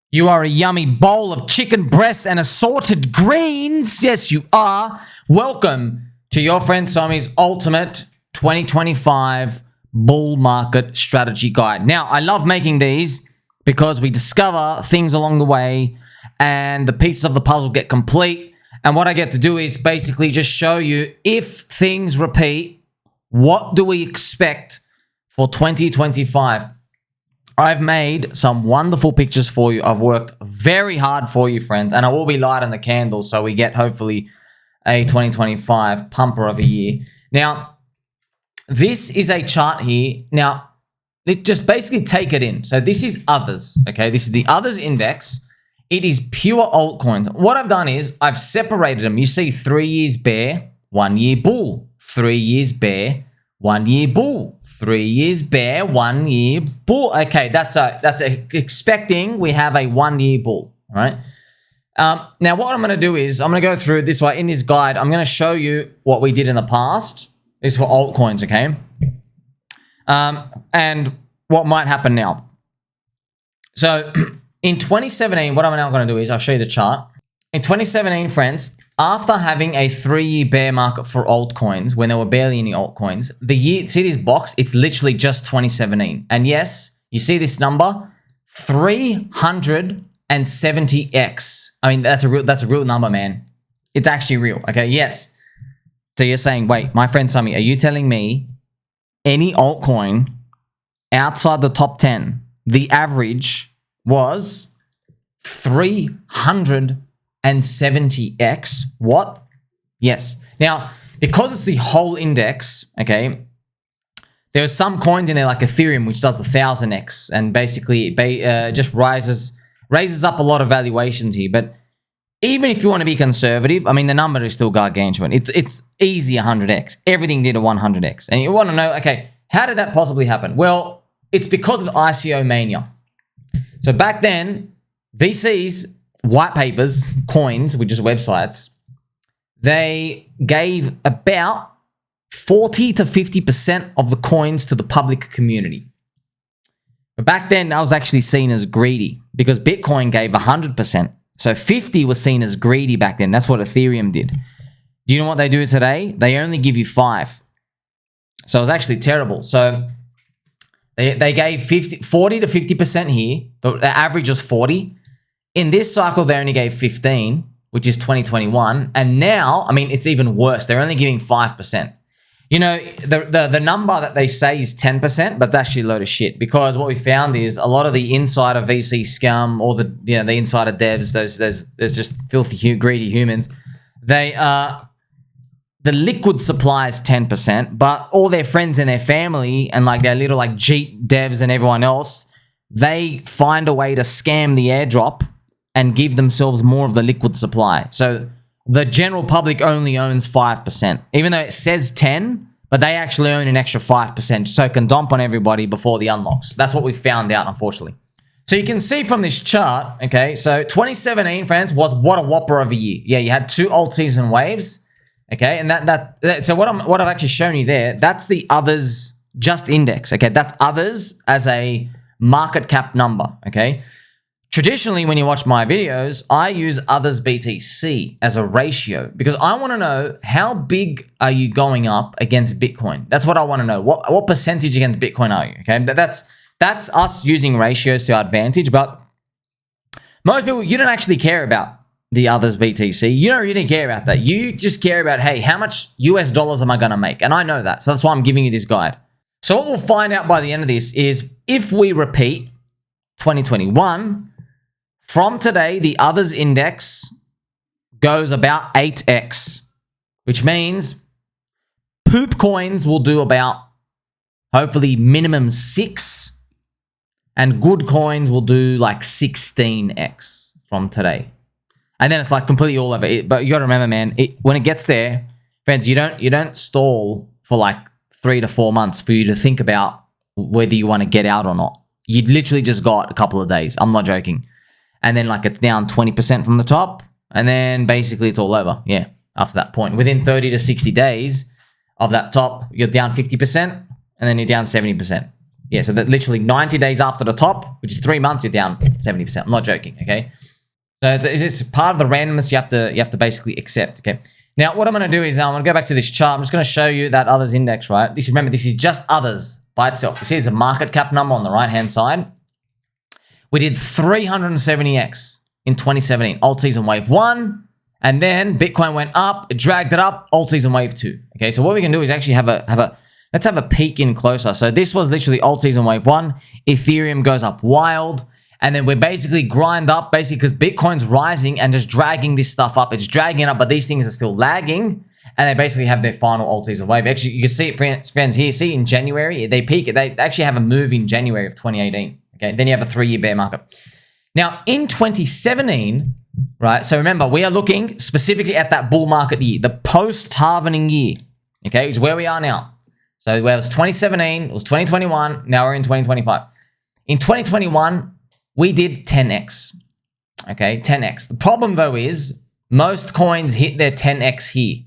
You are a yummy bowl of chicken breasts and assorted greens. Yes, you are. Welcome to your friend Somi's ultimate 2025 bull market strategy guide. Now, I love making these because we discover things along the way and the pieces of the puzzle get complete. And what I get to do is basically just show you if things repeat, what do we expect for 2025? I've made some wonderful pictures for you. I've worked very hard for you, friends, and I will be lighting the candles so we get hopefully a 2025 pumper of a year. Now, this is a chart here. Now, just basically take it in. So this is others, okay? This is the others index. It is pure altcoins. What I've done is I've separated them. You see 3 years bear, 1 year bull, 3 years bear, 1 year bull. 3 years bear, 1 year bull. Okay, that's expecting we have a 1 year bull, all right? Now, what I'm going to do is I'm going to go through this way in this guide. I'm going to show you what we did in the past. This is for altcoins, okay? And what might happen now. So in 2017, what I'm now going to do is I'll show you the chart. In 2017, friends, after having a 3-year bear market for altcoins, when there were barely any altcoins, the year, see this box? It's literally just 2017. And yes, you see this number? 370x. I mean, that's a real number, man. It's actually real, okay? Yes. So you're saying, wait, my friend Tommy, are you telling me any altcoin outside the top 10, the average was 370x? What? Yes. Now, because it's the whole index, okay, there's some coins in there like Ethereum, which does the 1000x, and basically it just raises up a lot of valuations here. But even if you want to be conservative, I mean, the number is still gargantuan. It's easy 100x. Everything did a 100x. And you want to know, okay, how did that possibly happen? Well, it's because of ICO mania. So back then, VCs, white papers, coins, which is websites, they gave about 40 to 50% of the coins to the public community. But back then, that was actually seen as greedy because Bitcoin gave 100%. So 50 was seen as greedy back then. That's what Ethereum did. Do you know what they do today? They only give you 5. So it was actually terrible. So they gave 40 to 50% here. The average was 40. In this cycle, they only gave 15, which is 2021. And now, I mean, it's even worse. They're only giving 5%. You know, the number that they say is 10%, but that's actually a load of shit. Because what we found is a lot of the insider VC scum, or the insider devs, there's just filthy, greedy humans. The liquid supply is 10%, but all their friends and their family and like their little like Jeet devs and everyone else, they find a way to scam the airdrop and give themselves more of the liquid supply. So the general public only owns 5%, even though it says 10, but they actually own an extra 5%, so it can dump on everybody before the unlocks. That's what we found out, unfortunately. So you can see from this chart, okay, so 2017, friends, was what a whopper of a year. Yeah, you had 2 alt-season waves, okay, and so what I've actually shown you there, that's the others just index, okay, that's others as a market cap number, okay. Traditionally, when you watch my videos, I use others BTC as a ratio because I want to know how big are you going up against Bitcoin. That's what I want to know. What percentage against Bitcoin are you? Okay, that's us using ratios to our advantage. But most people, you don't actually care about the others BTC. You don't really care about that. You just care about, hey, how much US dollars am I going to make? And I know that, so that's why I'm giving you this guide. So what we'll find out by the end of this is if we repeat 2021. From today, the others index goes about 8x, which means poop coins will do about hopefully minimum 6, and good coins will do like 16x from today. And then it's like completely all over it. But you got to remember, man, when it gets there, friends, you don't stall for like 3 to 4 months for you to think about whether you want to get out or not. You literally just got a couple of days. I'm not joking. And then like it's down 20% from the top, and then basically it's all over. Yeah, after that point. Within 30 to 60 days of that top, you're down 50%, and then you're down 70%. Yeah, so that literally 90 days after the top, which is 3 months, you're down 70%. I'm not joking, okay? So it's just part of the randomness you have to basically accept, okay? Now, what I'm going to do is I'm going to go back to this chart. I'm just going to show you that others index, right? Remember, this is just others by itself. You see there's a market cap number on the right-hand side. We did 370x in 2017, Altseason Wave 1. And then Bitcoin went up, it dragged it up, Altseason Wave 2. Okay, so what we can do is actually let's have a peek in closer. So this was literally Altseason Wave 1. Ethereum goes up wild. And then we're basically grind up, because Bitcoin's rising and just dragging this stuff up. It's dragging it up, but these things are still lagging. And they basically have their final Altseason Wave. Actually, you can see it, friends, here. See, in January, they peak it. They actually have a move in January of 2018. Okay, then you have a 3-year bear market. Now, in 2017, right, so remember, we are looking specifically at that bull market year, the post-halvening year, okay, which is where we are now. So where it was 2017, it was 2021, now we're in 2025. In 2021, we did 10x, okay, 10x. The problem, though, is most coins hit their 10x here,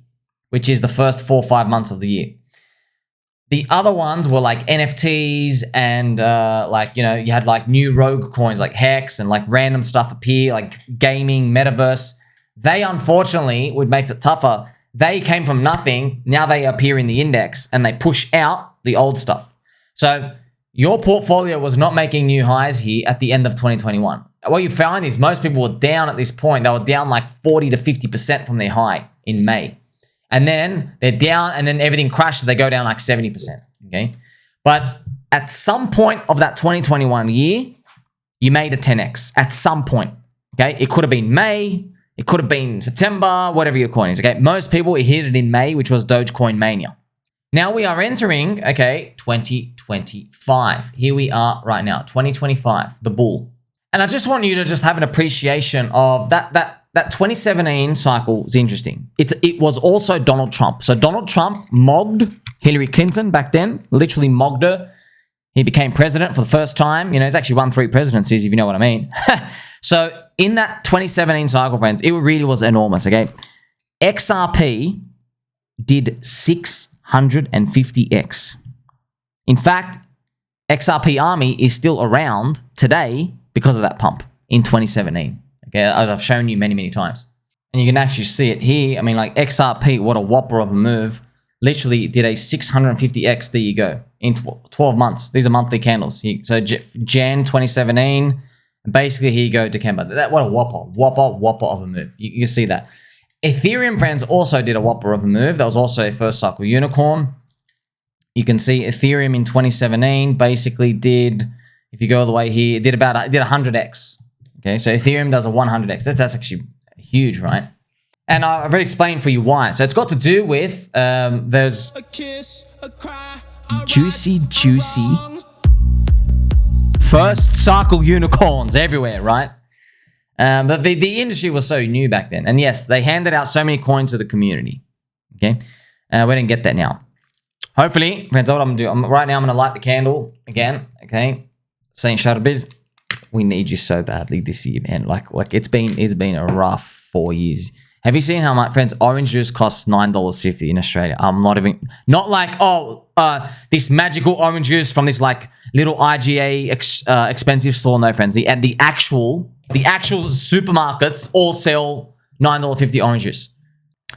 which is the first 4 or 5 months of the year. The other ones were like NFTs and you had like new rogue coins like Hex and like random stuff appear, like gaming, metaverse. They, unfortunately, what makes it tougher, they came from nothing. Now they appear in the index and they push out the old stuff. So your portfolio was not making new highs here at the end of 2021. What you find is most people were down at this point. They were down like 40 to 50% from their high in May. And then they're down and then everything crashes. They go down like 70%, okay? But at some point of that 2021 year, you made a 10x at some point, okay? It could have been May. It could have been September, whatever your coin is, okay? Most people hit it in May, which was Dogecoin Mania. Now we are entering, okay, 2025. Here we are right now, 2025, the bull. And I just want you to just have an appreciation of that 2017 cycle is interesting. It was also Donald Trump. So Donald Trump mogged Hillary Clinton back then, literally mogged her. He became president for the first time. He's actually won 3 presidencies, if you know what I mean. So in that 2017 cycle, friends, it really was enormous, okay? XRP did 650x. In fact, XRP Army is still around today because of that pump in 2017. Okay, as I've shown you many, many times. And you can actually see it here. I mean, like XRP, what a whopper of a move. Literally did a 650x, there you go, in 12 months. These are monthly candles. So Jan 2017, basically here you go, December. What a whopper of a move. You can see that. Ethereum, friends, also did a whopper of a move. That was also a first cycle unicorn. You can see Ethereum in 2017 basically did, if you go all the way here, it did 100x. Okay, so Ethereum does a 100x. That's actually huge, right? And I've already explained for you why. So it's got to do with there's juicy first cycle unicorns everywhere, right? But the industry was so new back then. And yes, they handed out so many coins to the community. Okay, we didn't get that now. Hopefully, friends, what I'm going to do, right now I'm going to light the candle again. Okay, saying shut a bit. We need you so badly this year, man. Like it's been a rough 4 years. Have you seen how much, friends, orange juice costs $9.50 in Australia? I'm not like, this magical orange juice from this like little IGA expensive store. No, friends. The actual supermarkets all sell $9.50 orange juice.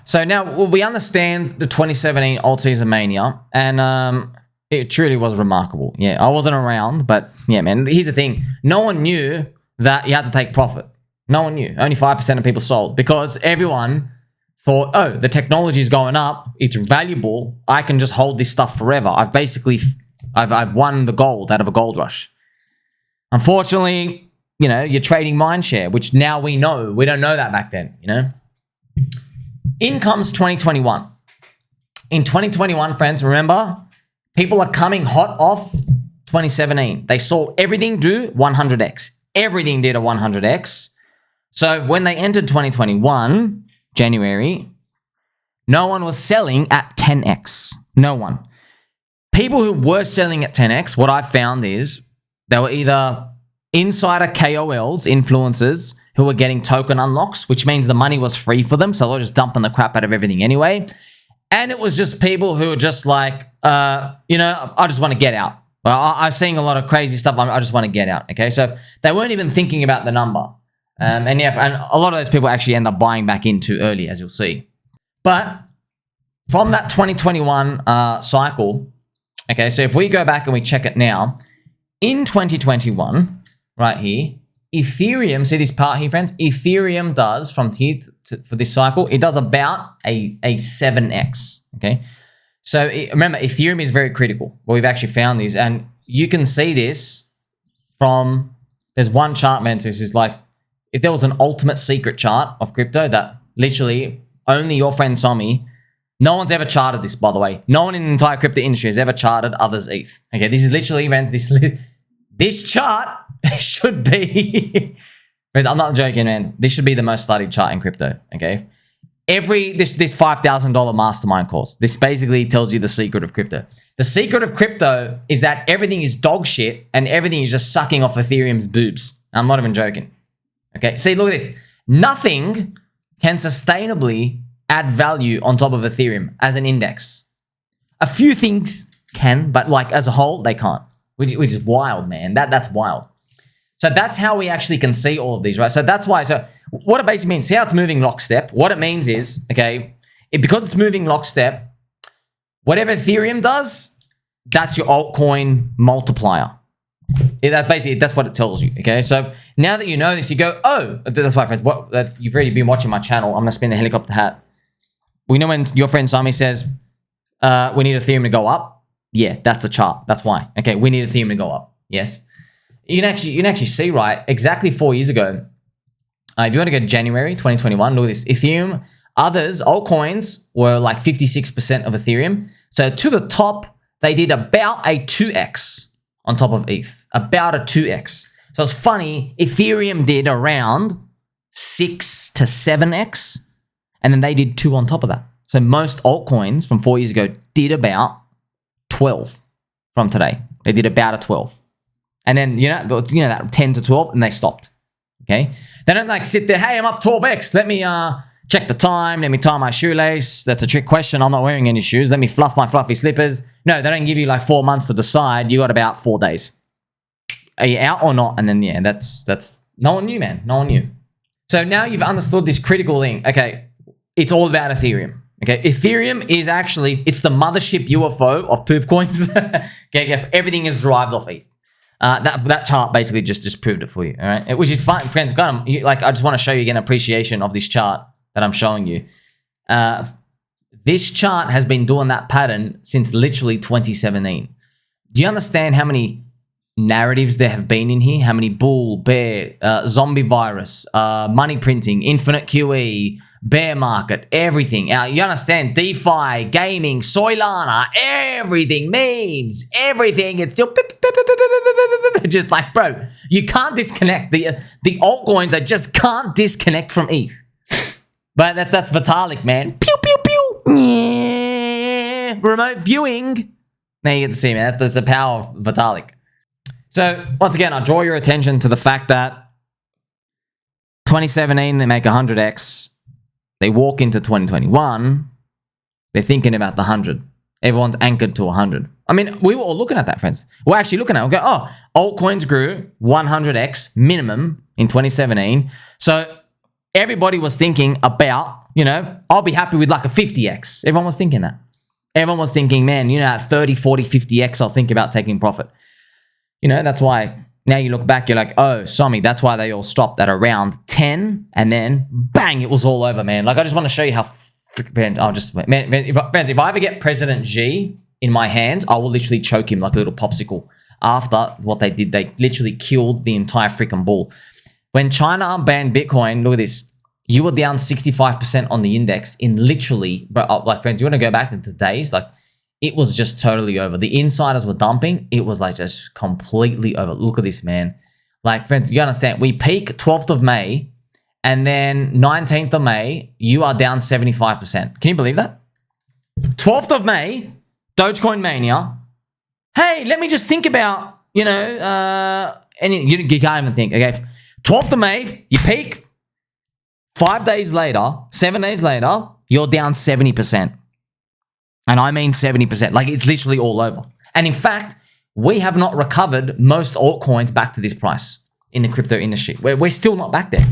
So now we understand the 2017 Altseason Mania, and it truly was remarkable. Yeah, I wasn't around, but yeah, man, here's the thing. No one knew that you had to take profit. No one knew. Only 5% of people sold because everyone thought, oh, the technology is going up. It's valuable. I can just hold this stuff forever. I've won the gold out of a gold rush. Unfortunately, you're trading mind share, which now we know. We don't know that back then, In comes 2021. In 2021, friends, remember, people are coming hot off 2017. They saw everything do 100x. Everything did a 100x. So when they entered 2021, January, no one was selling at 10x. No one. People who were selling at 10x, what I found is they were either insider KOLs, influencers, who were getting token unlocks, which means the money was free for them. So they were just dumping the crap out of everything anyway. And it was just people who were just like, I just want to get out. Well, I'm seeing a lot of crazy stuff. I just want to get out. Okay, so they weren't even thinking about the number, and a lot of those people actually end up buying back in too early, as you'll see. But from that 2021 cycle, okay, so if we go back and we check it now, in 2021, right here, Ethereum, see this part here, friends? Ethereum does, from here for this cycle, it does about a 7x, okay? So remember, Ethereum is very critical. Well, we've actually found these, and you can see this from, there's one chart, man, so this is like, if there was an ultimate secret chart of crypto that literally only your friend saw me, no one's ever charted this, by the way. No one in the entire crypto industry has ever charted others' ETH. Okay, this is literally, friends, this chart should be, I'm not joking, man. This should be the most studied chart in crypto, okay? This $5,000 mastermind course, this basically tells you the secret of crypto. The secret of crypto is that everything is dog shit and everything is just sucking off Ethereum's boobs. I'm not even joking. Okay, see, look at this. Nothing can sustainably add value on top of Ethereum as an index. A few things can, but like as a whole, they can't, which is wild, man. That's wild. So that's how we actually can see all of these, right? So that's why, so what it basically means, see how it's moving lockstep? What it means is, okay, because it's moving lockstep, whatever Ethereum does, that's your altcoin multiplier. That's basically, that's what it tells you, okay? So now that you know this, you go, oh, that's why, friends, you've already been watching my channel. I'm going to spin the helicopter hat. We know when your friend Sami says, we need Ethereum to go up. Yeah, that's the chart. That's why. Okay, we need Ethereum to go up. Yes. You can actually see, right, exactly 4 years ago, if you want to go to January 2021, look at this. Ethereum, others, altcoins were like 56% of Ethereum. So to the top, they did about a 2x on top of ETH. About a 2x. So it's funny, Ethereum did around 6 to 7x, and then they did 2 on top of that. So most altcoins from 4 years ago did about 12 from today. They did about a 12. And then, you know that 10 to 12, and they stopped. Okay? They don't like sit there, hey, I'm up 12x. Let me check the time. Let me tie my shoelace. That's a trick question. I'm not wearing any shoes. Let me fluff my fluffy slippers. No, they don't give you like 4 months to decide. You got about 4 days. Are you out or not? And then, yeah, that's no one knew, man. No one knew. So now you've understood this critical thing. Okay, it's all about Ethereum. Okay, Ethereum is actually, it's the mothership UFO of poop coins. Okay, everything is derived off ETH. That chart basically just proved it for you, all right? Which is fine, friends. I just want to show you again appreciation of this chart that I'm showing you. This chart has been doing that pattern since literally 2017. Do you understand how many narratives there have been in here? How many bull, bear, zombie virus, money printing, infinite QE, bear market, everything. Now, you understand DeFi, gaming, Solana, everything, memes, everything. It's still just like, bro, you can't disconnect. The altcoins, I just can't disconnect from ETH. But that's Vitalik, man. Pew, pew, pew. Remote viewing. Now you get to see, man. That's the power of Vitalik. So, once again, I draw your attention to the fact that 2017, they make 100x. They walk into 2021, they're thinking about the 100. Everyone's anchored to 100. I mean, we were all looking at that, friends. We're actually looking at it. We go, oh, altcoins grew 100x minimum in 2017. So everybody was thinking about, I'll be happy with like a 50x. Everyone was thinking that. Everyone was thinking, man, at 30, 40, 50x, I'll think about taking profit. That's why now you look back, you're like, oh, Sami, that's why they all stopped at around 10, and then bang, it was all over, man. Like, I just want to show you how, if I ever get President Xi in my hands, I will literally choke him like a little popsicle. After what they did, they literally killed the entire freaking bull. When China banned Bitcoin, look at this. You were down 65% on the index in literally, like, friends, you want to go back into days, like, it was just totally over. The insiders were dumping. It was like just completely over. Look at this, man. Like, friends, you understand. We peak 12th of May, and then 19th of May, you are down 75%. Can you believe that? 12th of May, Dogecoin Mania. Hey, let me just think about, and you can't even think, okay? 12th of May, you peak. 5 days later, 7 days later, you're down 70%. And I mean 70%. Like, it's literally all over. And in fact, we have not recovered most altcoins back to this price in the crypto industry. We're still not back there.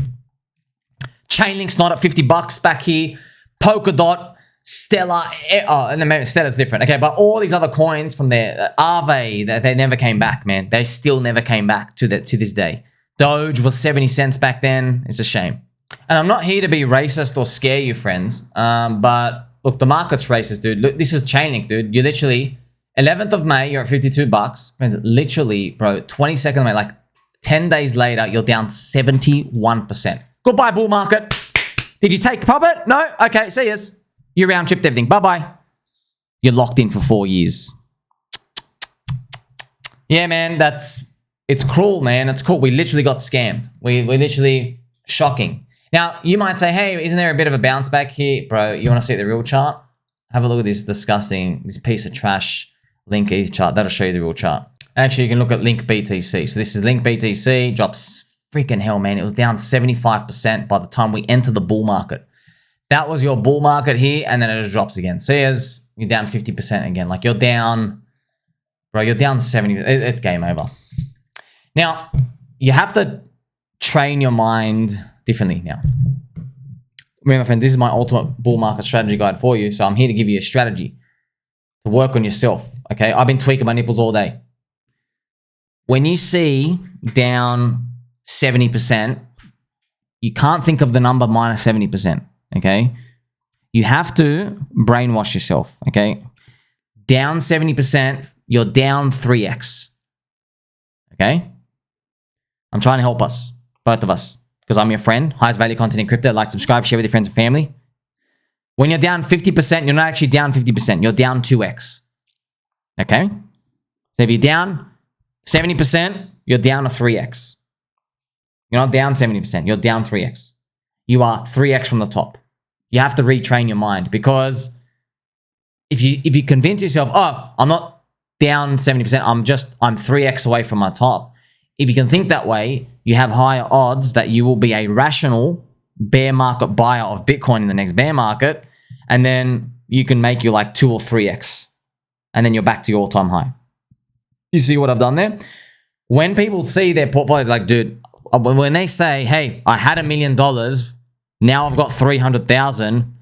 Chainlink's not at 50 bucks back here. Polkadot, Stellar, and maybe Stellar's different. Okay, but all these other coins from there, Aave, they never came back, man. They still never came back to this day. Doge was 70 cents back then. It's a shame. And I'm not here to be racist or scare you, friends. But look, the market's racist, dude. Look, this is Chainlink, dude. You literally, 11th of May, you're at 52 bucks. Friends, literally, bro, 22nd of May, like 10 days later, you're down 71%. Goodbye, bull market. Did you take profit? No? Okay, see yous. You round tripped everything. Bye-bye. You're locked in for 4 years. Yeah, man, it's cruel, man. It's cool. We literally got scammed. We literally, shocking. Now, you might say, hey, isn't there a bit of a bounce back here? Bro, you want to see the real chart? Have a look at this disgusting, this piece of trash Link ETH chart. That'll show you the real chart. Actually, you can look at Link BTC. So this is Link BTC. Drops freaking hell, man. It was down 75% by the time we entered the bull market. That was your bull market here, and then it just drops again. See, as you're down 50% again. Like, you're down, bro, you're down 70. It's game over. Now, you have to train your mind differently now. Remember, friend, this is my ultimate bull market strategy guide for you. So I'm here to give you a strategy to work on yourself, okay? I've been tweaking my nipples all day. When you see down 70%, you can't think of the number minus 70%, okay? You have to brainwash yourself, okay? Down 70%, you're down 3x, okay? I'm trying to help us, both of us, because I'm your friend, highest value content in crypto. Like, subscribe, share with your friends and family. When you're down 50%, you're not actually down 50%. You're down 2x, okay? So if you're down 70%, you're down a 3x. You're not down 70%. You're down 3x. You are 3x from the top. You have to retrain your mind, because if you convince yourself, oh, I'm not down 70%, I'm 3x away from my top. If you can think that way, you have higher odds that you will be a rational bear market buyer of Bitcoin in the next bear market, and then you can make your like 2 or 3x, and then you're back to your all-time high. You see what I've done there? When people see their portfolio, like, dude, when they say, hey, I had $1 million, now I've got 300,000,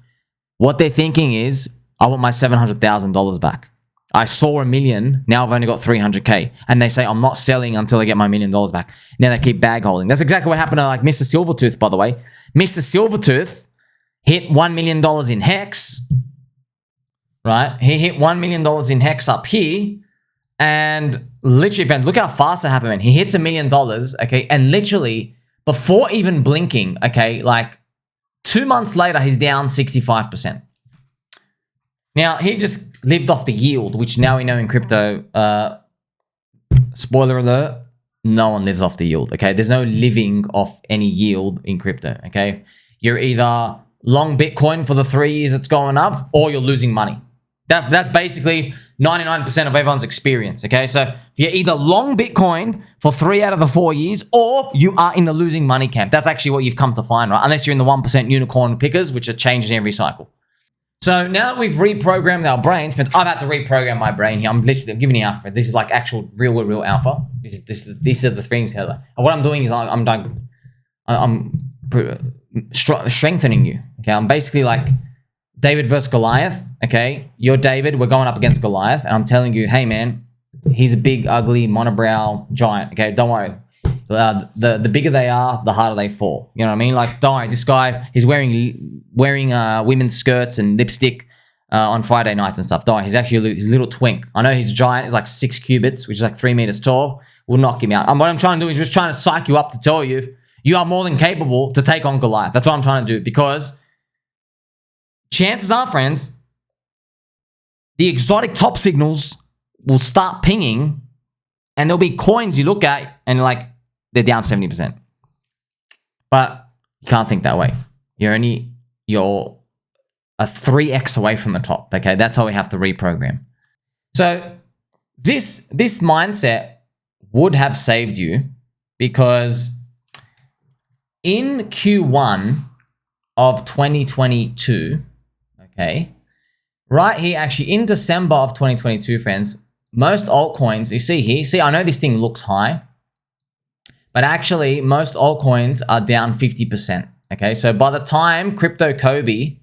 what they're thinking is, I want my $700,000 back. I saw $1 million, now I've only got 300K. And they say, I'm not selling until I get my $1 million back. Now they keep bag holding. That's exactly what happened to like Mr. Silvertooth, by the way. Mr. Silvertooth hit $1 million in Hex, right? He hit $1 million in Hex up here. And literally, friends, look how fast that happened, man. He hits $1 million, okay? And literally, before even blinking, okay, like 2 months later, he's down 65%. Now, he just lived off the yield, which now we know in crypto, spoiler alert, no one lives off the yield, okay? There's no living off any yield in crypto, okay? You're either long Bitcoin for the 3 years it's going up, or you're losing money. That's basically 99% of everyone's experience, okay? So you're either long Bitcoin for 3 out of the 4 years, or you are in the losing money camp. That's actually what you've come to find, right? Unless you're in the 1% unicorn pickers, which are changing every cycle. So now that we've reprogrammed our brains, I've had to reprogram my brain here. I'm giving you alpha. This is like actual real alpha. These are the things here. And what I'm doing is I'm strengthening you. Okay, I'm basically like David versus Goliath. Okay, you're David. We're going up against Goliath, and I'm telling you, hey man, he's a big, ugly, monobrow giant. Okay, don't worry. The bigger they are, the harder they fall. You know what I mean? Like, don't worry, this guy, he's wearing women's skirts and lipstick on Friday nights and stuff. Don't worry, he's actually a little twink. I know he's giant. He's like 6 cubits, which is like 3 meters tall. We'll knock him out. And what I'm trying to do is just trying to psych you up to tell you, you are more than capable to take on Goliath. That's what I'm trying to do, because chances are, friends, the exotic top signals will start pinging, and there'll be coins you look at and like, they're down 70%. But you can't think that way. You're a 3x away from the top. Okay, that's how we have to reprogram. So this mindset would have saved you, because in Q1 of 2022, okay, right here, actually in December of 2022, friends, most altcoins, you see here, see, I know this thing looks high, but actually most altcoins are down 50%. Okay, so by the time Crypto Kobe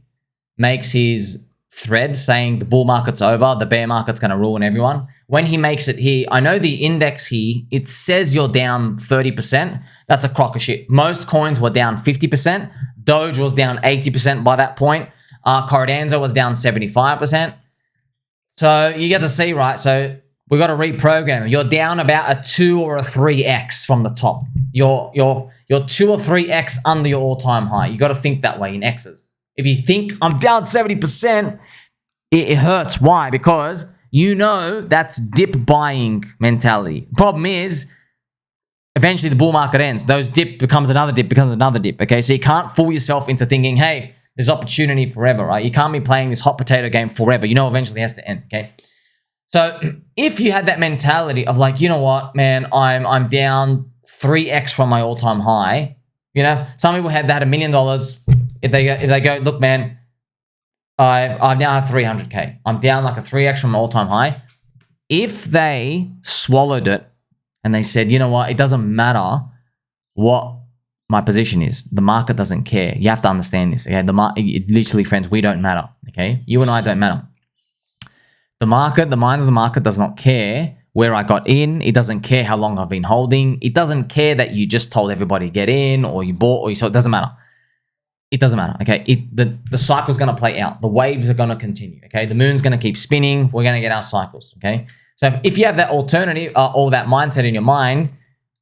makes his thread saying the bull market's over, the bear market's going to ruin everyone, when he makes it here, I know the index here, it says you're down 30%. That's a crock of shit. Most coins were down 50%. Doge was down 80% by that point. Cardano was down 75%. So you get to see, right? So we got to reprogram. You're down about a 2 or a 3x from the top. You're 2 or 3x under your all-time high. You got to think that way in X's. If you think I'm down 70%, it hurts. Why? Because you know that's dip buying mentality. Problem is, eventually the bull market ends. Those dip becomes another dip, becomes another dip. Okay, so you can't fool yourself into thinking, hey, there's opportunity forever, right? You can't be playing this hot potato game forever. You know eventually it has to end, okay? So if you had that mentality of like, you know what, man, I'm down 3x from my all-time high. You know, some people had that $1 million. If they go, look, man, I now have 300K. I'm down like a 3x from my all-time high. If they swallowed it and they said, you know what, it doesn't matter what my position is. The market doesn't care. You have to understand this. Okay, literally, friends, we don't matter. Okay, you and I don't matter. The market, the mind of the market does not care where I got in. It doesn't care how long I've been holding. It doesn't care that you just told everybody to get in or you bought or you sold. It doesn't matter. It doesn't matter. Okay, the cycle's going to play out. The waves are going to continue. Okay, the moon's going to keep spinning. We're going to get our cycles. Okay, so if you have that alternative or that mindset in your mind,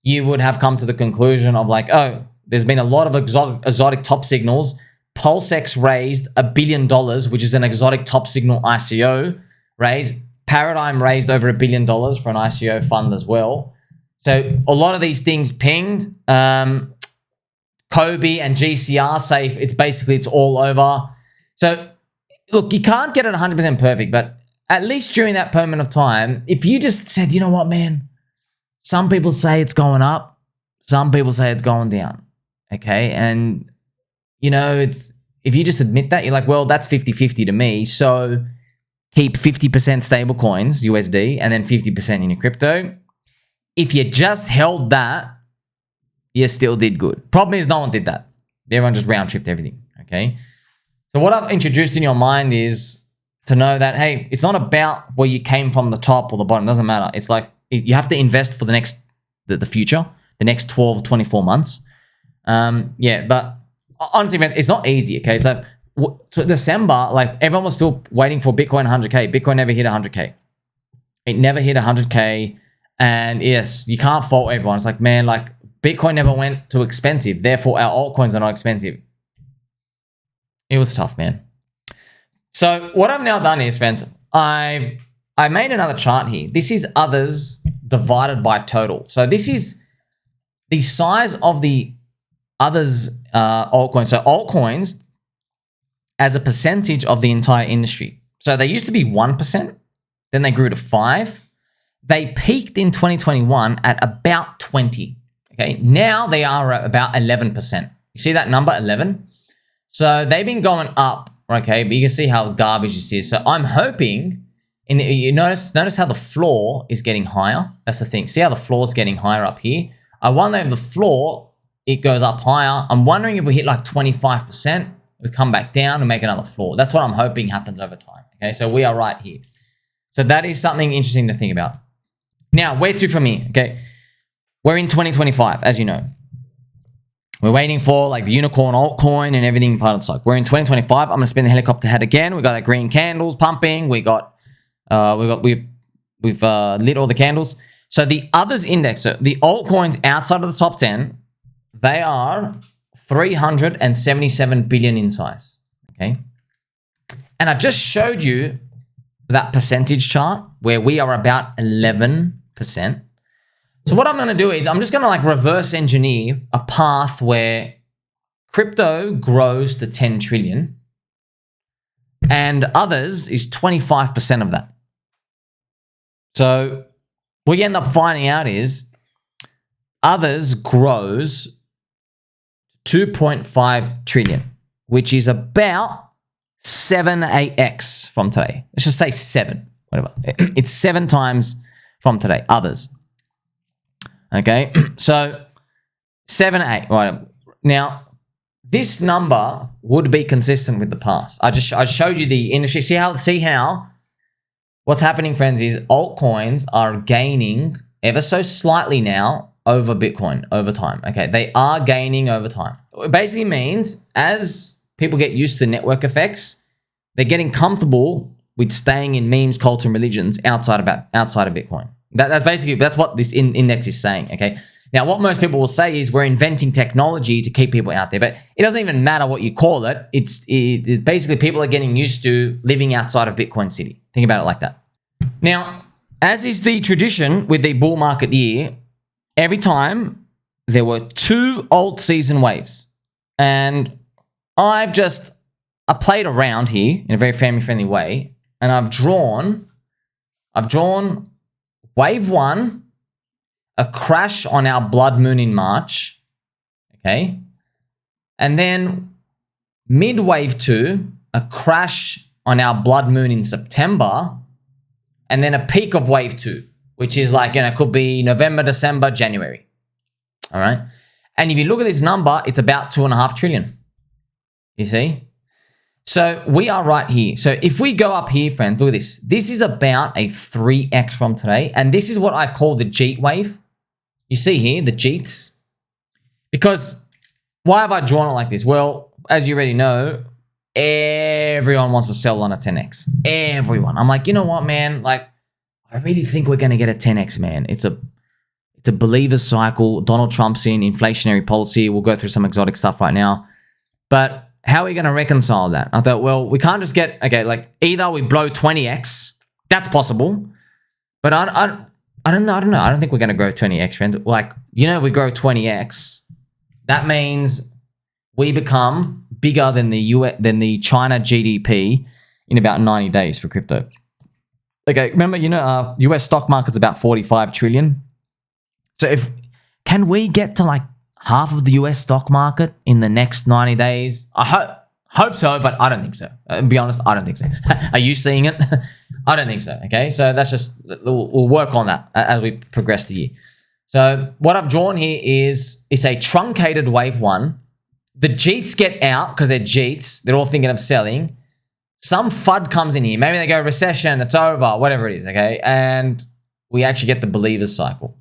you would have come to the conclusion of like, oh, there's been a lot of exotic top signals. PulseX raised $1 billion, which is an exotic top signal ICO raise. Paradigm raised over $1 billion for an ICO fund as well. So a lot of these things pinged. Kobe and GCR say it's all over. So look, you can't get it 100% perfect, but at least during that moment of time, if you just said, you know what, man, some people say it's going up, some people say it's going down. Okay, and you know, if you just admit that, you're like, well, that's 50-50 to me. So keep 50% stable coins, USD, and then 50% in your crypto. If you just held that, you still did good. Problem is no one did that. Everyone just round tripped everything. Okay. So what I've introduced in your mind is to know that, hey, it's not about where you came from, the top or the bottom. It doesn't matter. It's like you have to invest for the future, the next 12, 24 months. Yeah, but honestly, friends, it's not easy. Okay. So December, like everyone was still waiting for Bitcoin 100K. Bitcoin never hit 100K. It never hit 100K. And yes, you can't fault everyone. It's like, man, like Bitcoin never went too expensive. Therefore, our altcoins are not expensive. It was tough, man. So what I've now done is, friends, I made another chart here. This is others divided by total. So this is the size of the others altcoins. So altcoins as a percentage of the entire industry. So they used to be 1%, then they grew to 5%. They peaked in 2021 at about 20. Okay, now they are at about 11%. You see that number, 11? So they've been going up, okay, but you can see how garbage this is. So I'm hoping, you notice how the floor is getting higher. That's the thing. See how the floor is getting higher up here? I wonder if the floor, it goes up higher. I'm wondering if we hit like 25%, we come back down and make another floor. That's what I'm hoping happens over time. Okay, so we are right here. So that is something interesting to think about. Now, where to from here? Okay, we're in 2025, as you know. We're waiting for like the unicorn altcoin and everything part of the cycle. We're in 2025. I'm gonna spin the helicopter head again. We got that green candles pumping. We've lit all the candles. So the others index, so the altcoins outside of the top 10, they are 377 billion in size. Okay, and I just showed you that percentage chart where we are about 11%. So what I'm going to do is I'm just going to like reverse engineer a path where crypto grows to 10 trillion and others is 25% of that. So what you end up finding out is others grows 2.5 trillion, which is about 7-8x from today. Let's just say 7. whatever. It's 7 times from today. Others. Okay, so 7, 8. Right now, this number would be consistent with the past. I showed you the industry. See how what's happening, friends, is altcoins are gaining ever so slightly now over Bitcoin over time. Okay, they are gaining over time. It basically means as people get used to network effects, they're getting comfortable with staying in memes, culture, and religions outside of Bitcoin. That's what this index is saying. Okay. Now, what most people will say is we're inventing technology to keep people out there, but it doesn't even matter what you call it. It's basically people are getting used to living outside of Bitcoin City. Think about it like that. Now, as is the tradition with the bull market year, every time there were 2 Altseason waves, and I played around here in a very family-friendly way, and I've drawn wave 1. A crash on our blood moon in March, okay? And then mid-wave 2, a crash on our blood moon in September, and then a peak of wave 2, which is like, it could be November, December, January, all right? And if you look at this number, it's about 2.5 trillion, you see? So we are right here. So if we go up here, friends, look at this. This is about a 3x from today, and this is what I call the Jeet wave. You see here, the Jeets. Because why have I drawn it like this? Well, as you already know, everyone wants to sell on a 10x. Everyone. I'm like, you know what, man? Like, I really think we're going to get a 10x, man. It's a believer's cycle. Donald Trump's in inflationary policy. We'll go through some exotic stuff right now. But how are we going to reconcile that? I thought, well, we can't just get, okay, like either we blow 20x. That's possible. But I don't know. I don't think we're going to grow 20x, friends. Like, if we grow 20x, that means we become bigger than the China GDP in about 90 days for crypto. Okay, remember, US stock market's about 45 trillion. So can we get to like half of the US stock market in the next 90 days? I hope so, but I don't think so. To be honest, I don't think so. Are you seeing it? I don't think so. Okay, so that's just, we'll work on that as we progress the year. So what I've drawn here is it's a truncated wave 1. The Jeets get out because they're Jeets. They're all thinking of selling. Some FUD comes in here. Maybe they go recession, it's over, whatever it is, okay? And we actually get the believers cycle.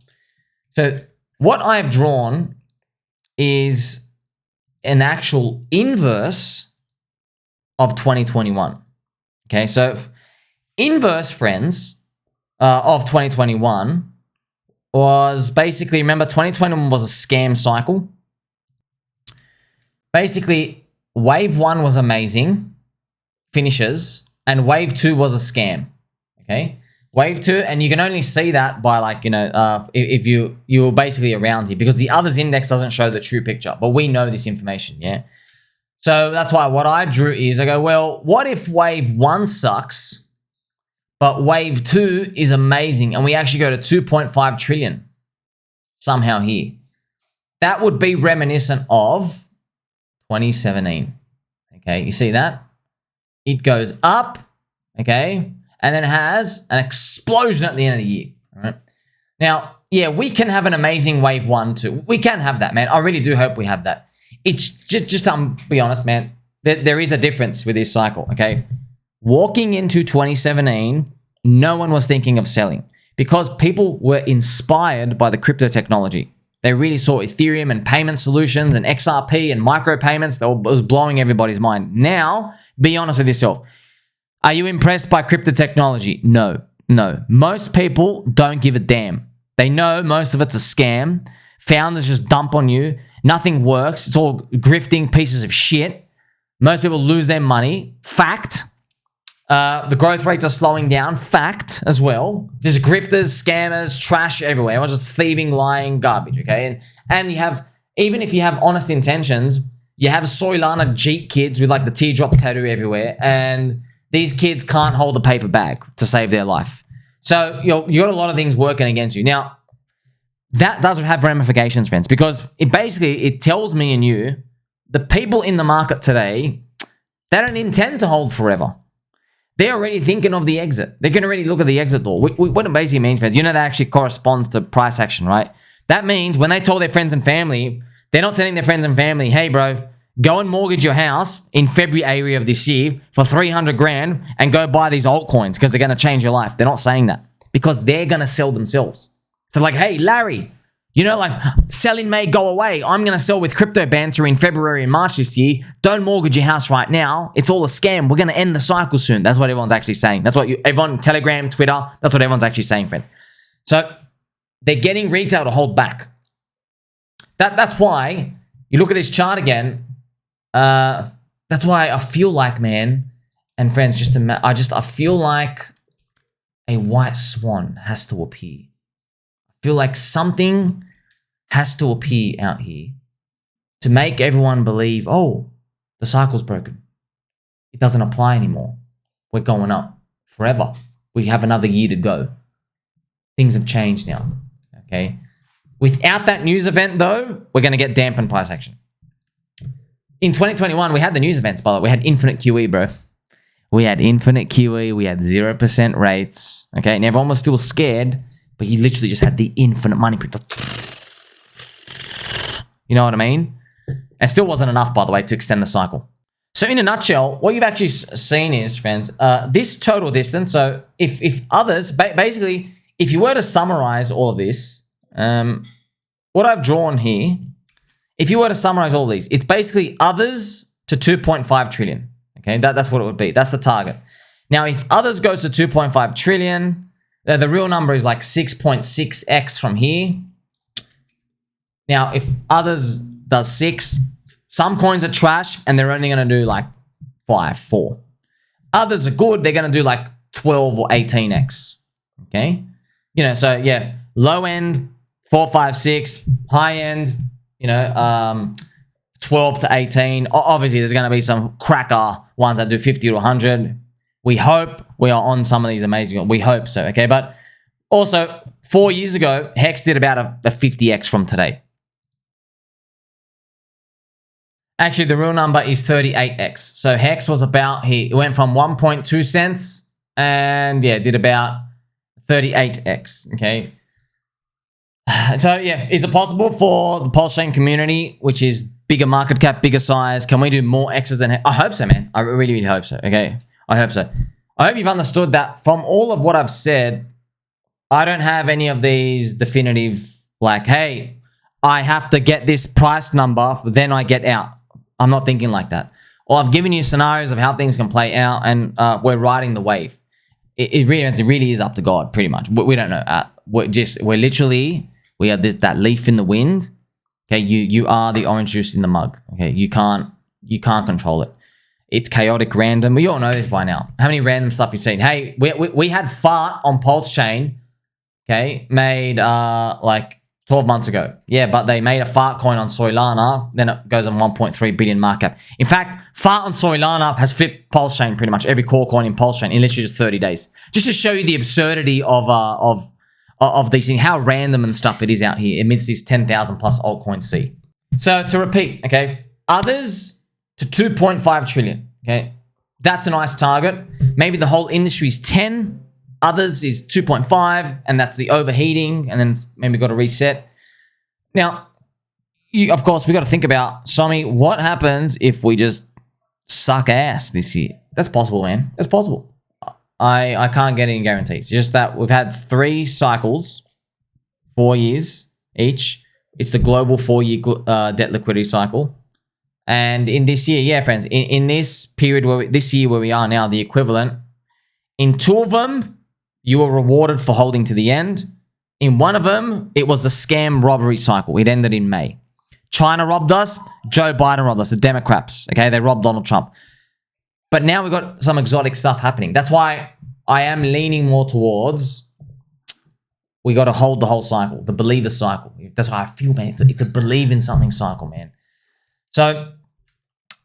So what I've drawn is an actual inverse of 2021. Okay, so inverse, friends, of 2021 was basically, remember, 2021 was a scam cycle. Basically, wave 1 was amazing, finishes, and wave 2 was a scam. Okay, wave 2, and you can only see that by like, if you're basically around here, because the others index doesn't show the true picture, but we know this information, yeah? So that's why what I drew is, I go, well, what if wave 1 sucks, but wave 2 is amazing, and we actually go to 2.5 trillion somehow here? That would be reminiscent of 2017. Okay, you see that? It goes up, okay, and then has an explosion at the end of the year. All right. Now, yeah, we can have an amazing wave 1 too. We can have that, man. I really do hope we have that. It's just be honest, man. There is a difference with this cycle, okay? Walking into 2017, no one was thinking of selling because people were inspired by the crypto technology. They really saw Ethereum and payment solutions and XRP and micropayments. That was blowing everybody's mind. Now, be honest with yourself. Are you impressed by crypto technology? No. Most people don't give a damn. They know most of it's a scam. Founders just dump on you. Nothing works. It's all grifting pieces of shit. Most people lose their money. Fact. The growth rates are slowing down. Fact as well. Just grifters, scammers, trash everywhere. Everyone's just thieving, lying, garbage, okay? And you have, even if you have honest intentions, you have Soilana Jeet kids with like the teardrop tattoo everywhere, and these kids can't hold a paper bag to save their life. So you got a lot of things working against you. Now, that doesn't have ramifications, friends, because it tells me and you, the people in the market today, they don't intend to hold forever. They're already thinking of the exit. They can already look at the exit door. What it basically means, friends, that actually corresponds to price action, right? That means when they told their friends and family, they're not telling their friends and family, hey, bro, go and mortgage your house in February of this year for 300 grand and go buy these altcoins because they're going to change your life. They're not saying that because they're going to sell themselves. So like, hey, Larry, selling may go away. I'm going to sell with crypto banter in February and March this year. Don't mortgage your house right now. It's all a scam. We're going to end the cycle soon. That's what everyone's actually saying. That's what everyone, Telegram, Twitter, that's what everyone's actually saying, friends. So they're getting retail to hold back. That's why you look at this chart again. That's why I feel like, man, and friends, I feel like a white swan has to appear. I feel like something has to appear out here to make everyone believe, oh, the cycle's broken. It doesn't apply anymore. We're going up forever. We have another year to go. Things have changed now, okay? Without that news event, though, we're going to get dampened price action. In 2021, we had the news events, by the way. We had infinite QE, bro. We had infinite QE. We had 0% rates, okay? And everyone was still scared, but you literally just had the infinite money. You know what I mean? And still wasn't enough, by the way, to extend the cycle. So in a nutshell, what you've actually seen is, friends, this total distance. So if others, basically, if you were to summarize all of this, what I've drawn here, if you were to summarize all of these, it's basically others to 2.5 trillion. Okay, that's what it would be. That's the target. Now, if others goes to 2.5 trillion, the real number is like 6.6x from here. Now, if others does 6, some coins are trash and they're only going to do like 4. Others are good. They're going to do like 12 or 18x. Okay. So yeah, low end, 4, 5, 6, high end, 12 to 18. Obviously, there's going to be some cracker ones that do 50 to 100. We hope we are on some of these amazing ones. We hope so, okay? But also, 4 years ago, Hex did about a 50x from today. Actually, the real number is 38x. So Hex was about here. It went from 1.2 cents and yeah, did about 38x, okay? So yeah, is it possible for the Pulse Chain community, which is bigger market cap, bigger size, can we do more X's than Hex? I hope so, man. I really, really hope so, okay? I hope so. I hope you've understood that from all of what I've said, I don't have any of these definitive, like, hey, I have to get this price number, then I get out. I'm not thinking like that. Or I've given you scenarios of how things can play out, and we're riding the wave. It really is up to God, pretty much. We don't know. We are that leaf in the wind. Okay, you are the orange juice in the mug. Okay, you can't control it. It's chaotic, random. We all know this by now. How many random stuff you've seen? Hey, we had fart on Pulse Chain. Okay, made like 12 months ago. Yeah, but they made a fart coin on Solana. Then it goes on 1.3 billion market cap. In fact, fart on Solana has flipped Pulse Chain pretty much every core coin in Pulse Chain in literally just 30 days. Just to show you the absurdity of these things, how random and stuff it is out here amidst these 10,000 plus altcoins C. So to repeat, okay, others to 2.5 trillion. Okay, that's a nice target. Maybe the whole industry is 10. Others is 2.5, and that's the overheating, and then maybe got to reset. Now, of course, we got to think about, Somi, what happens if we just suck ass this year? That's possible, man. That's possible. I can't get any guarantees. Just that we've had 3 cycles, 4 years each. It's the global 4-year debt liquidity cycle. And in this year, yeah, friends, in this period, this year where we are now, the equivalent, in 2 of them, you were rewarded for holding to the end. In 1 of them, it was the scam robbery cycle. It ended in May. China robbed us. Joe Biden robbed us. The Democrats, okay? They robbed Donald Trump. But now we've got some exotic stuff happening. That's why I am leaning more towards we got to hold the whole cycle, the believer cycle. That's how I feel, man. It's a believe in something cycle, man. So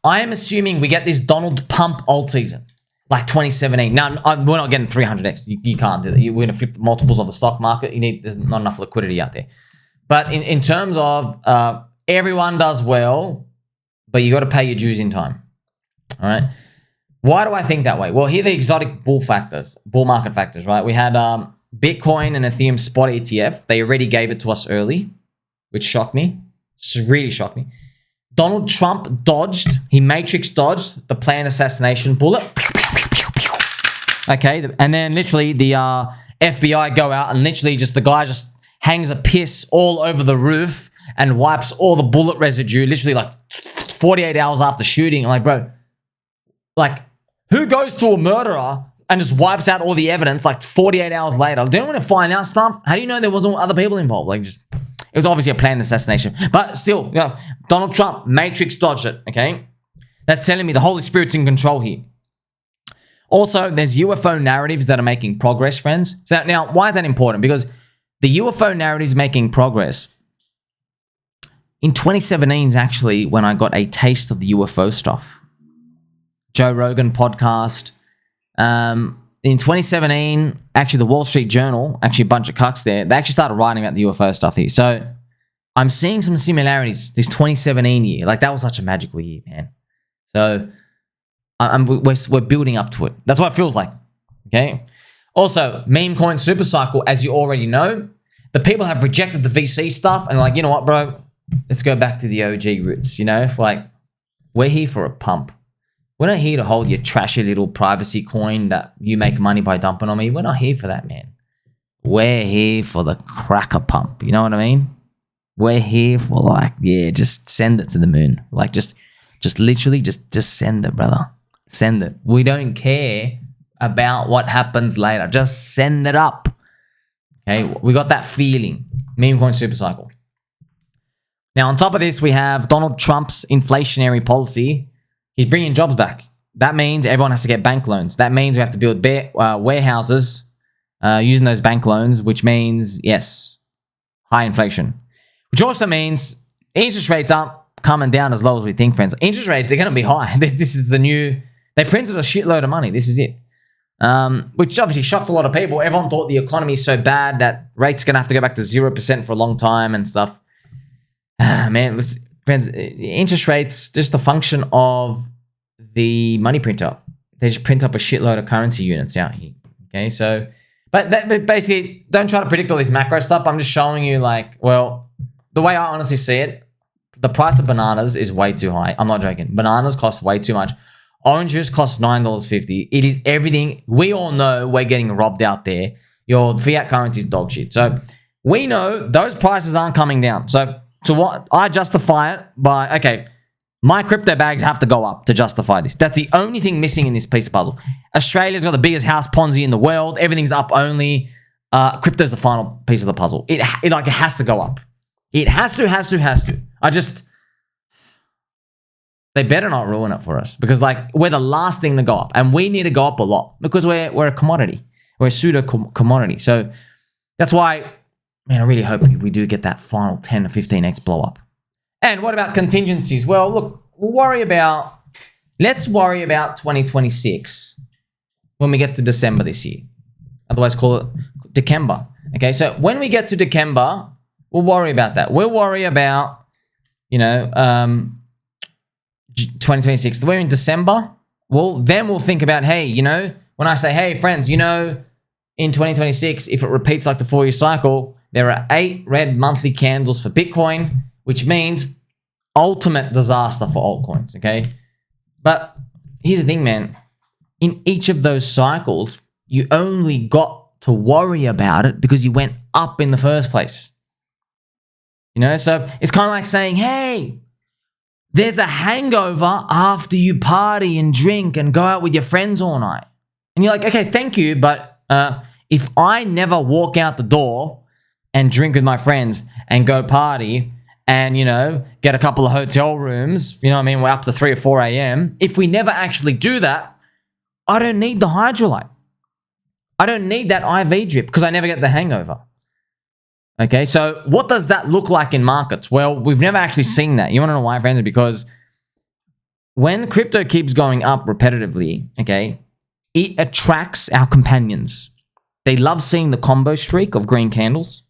I am assuming we get this Donald Pump alt season. Like 2017. Now, we're not getting 300x. You can't do that. We're going to flip multiples of the stock market. There's not enough liquidity out there. But in terms of everyone does well, but you got to pay your dues in time. All right. Why do I think that way? Well, here are the exotic bull market factors, right? We had Bitcoin and Ethereum spot ETF. They already gave it to us early, which shocked me. It really shocked me. Donald Trump dodged. He matrix dodged the planned assassination bullet. Okay, and then literally the FBI go out and literally just the guy just hangs a piss all over the roof and wipes all the bullet residue literally like 48 hours after shooting. I'm like, bro, like who goes to a murderer and just wipes out all the evidence like 48 hours later? They don't want to find out stuff. How do you know there wasn't other people involved? Like just, it was obviously a planned assassination. But still, you know, Donald Trump matrix dodged it, okay? That's telling me the Holy Spirit's in control here. Also, there's UFO narratives that are making progress, friends. So now, why is that important? Because the UFO narratives making progress. In 2017 is actually when I got a taste of the UFO stuff. Joe Rogan podcast. In 2017, actually the Wall Street Journal, actually a bunch of cucks there, they actually started writing about the UFO stuff here. So I'm seeing some similarities this 2017 year. Like that was such a magical year, man. So we're building up to it. That's what it feels like. Okay. Also, meme coin super cycle, as you already know, the people have rejected the VC stuff and like, you know what, bro? Let's go back to the OG roots. You know, like we're here for a pump. We're not here to hold your trashy little privacy coin that you make money by dumping on me. We're not here for that, man. We're here for the cracker pump. You know what I mean? We're here for like, yeah, just send it to the moon. Like just literally just send it, brother. Send it. We don't care about what happens later. Just send it up. Okay, we got that feeling. Meme coin super cycle. Now, on top of this, we have Donald Trump's inflationary policy. He's bringing jobs back. That means everyone has to get bank loans. That means we have to build warehouses using those bank loans, which means, yes, high inflation. Which also means interest rates aren't coming down as low as we think, friends. Interest rates are going to be high. This is the new... They printed a shitload of money. This is it. Which obviously shocked a lot of people. Everyone thought the economy is so bad that rates are going to have to go back to 0% for a long time and stuff. Man, listen, friends, interest rates just a function of the money printer. They just print up a shitload of currency units out here. Okay, so... But basically, don't try to predict all this macro stuff. I'm just showing you like, well, the way I honestly see it, the price of bananas is way too high. I'm not joking. Bananas cost way too much. Orange juice costs $9.50. It is everything. We all know we're getting robbed out there. Your fiat currency is dog shit. So we know those prices aren't coming down. So to what I justify it by, okay, my crypto bags have to go up to justify this. That's the only thing missing in this piece of puzzle. Australia's got the biggest house Ponzi in the world. Everything's up only. Crypto's the final piece of the puzzle. It has to go up. It has to. They better not ruin it for us because like we're the last thing to go up and we need to go up a lot because we're a commodity. We're a pseudo commodity. So that's why, man, I really hope we do get that final 10 to 15x blow up. And what about contingencies? Well, look, let's worry about 2026 when we get to December this year. Otherwise call it Dекember. Okay, so when we get to Dекember, we'll worry about that. We'll worry about, 2026. We're in December. Well, then we'll think about, hey, when I say, hey, friends, in 2026, if it repeats like the 4-year cycle, there are 8 red monthly candles for Bitcoin, which means ultimate disaster for altcoins, okay? But here's the thing, man. In each of those cycles, you only got to worry about it because you went up in the first place. So it's kind of like saying, hey, there's a hangover after you party and drink and go out with your friends all night. And you're like, okay, thank you, but if I never walk out the door and drink with my friends and go party and, get a couple of hotel rooms, we're up to 3 or 4 a.m. If we never actually do that, I don't need the hydrolyte. I don't need that IV drip because I never get the hangover. Okay, so what does that look like in markets? Well, we've never actually seen that. You want to know why, friends? Because when crypto keeps going up repetitively, okay, it attracts our companions. They love seeing the combo streak of green candles.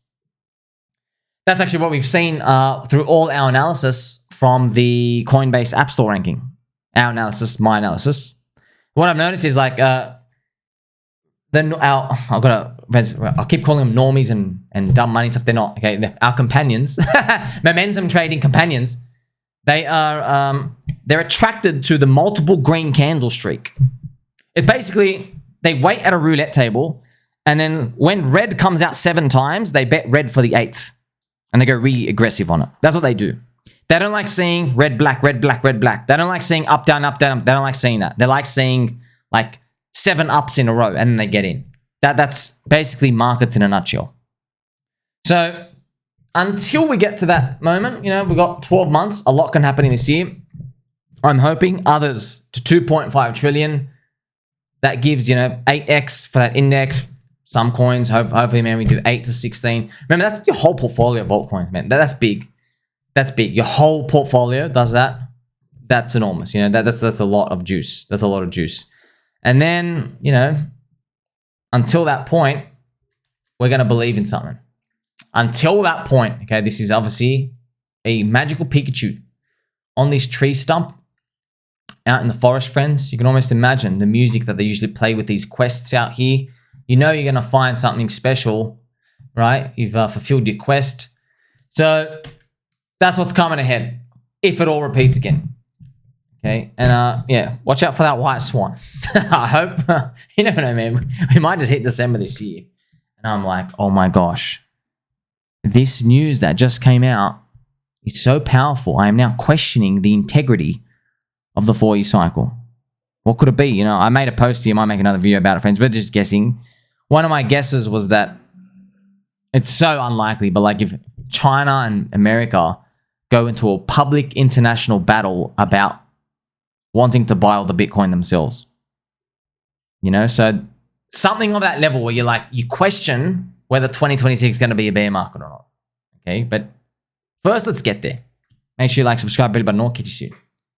That's actually what we've seen through all our analysis from the Coinbase App Store ranking. Our analysis, my analysis. What I've noticed is like I'll keep calling them normies and dumb money stuff. They're not, okay? Our companions, momentum trading companions, they're attracted to the multiple green candle streak. It's basically they wait at a roulette table, and then when red comes out 7 times, they bet red for the 8th, and they go really aggressive on it. That's what they do. They don't like seeing red, black, red, black, red, black. They don't like seeing up, down, up, down. They don't like seeing that. They like seeing like 7 ups in a row, and then they get in. That's basically markets in a nutshell. So until we get to that moment, we've got 12 months. A lot can happen in this year. I'm hoping others to 2.5 trillion. That gives, 8x for that index. Some coins, hopefully, man, we do 8 to 16. Remember, that's your whole portfolio of altcoins, man. That's big. That's big. Your whole portfolio does that. That's enormous. That's a lot of juice. That's a lot of juice. And then, until that point, we're going to believe in something. Until that point, okay, this is obviously a magical Pikachu on this tree stump out in the forest, friends. You can almost imagine the music that they usually play with these quests out here. You're going to find something special, right? You've fulfilled your quest. So that's what's coming ahead, if it all repeats again. Okay, and yeah, watch out for that white swan. I hope, you never know, man. We might just hit December this year. And I'm like, oh my gosh. This news that just came out is so powerful. I am now questioning the integrity of the 4-year cycle. What could it be? I made a post here. I might make another video about it, friends. We're just guessing. One of my guesses was that it's so unlikely, but like if China and America go into a public international battle about wanting to buy all the Bitcoin themselves. So something of that level where you question whether 2026 is going to be a bear market or not. Okay, but first let's get there. Make sure you like, subscribe, bell button, or catch you soon.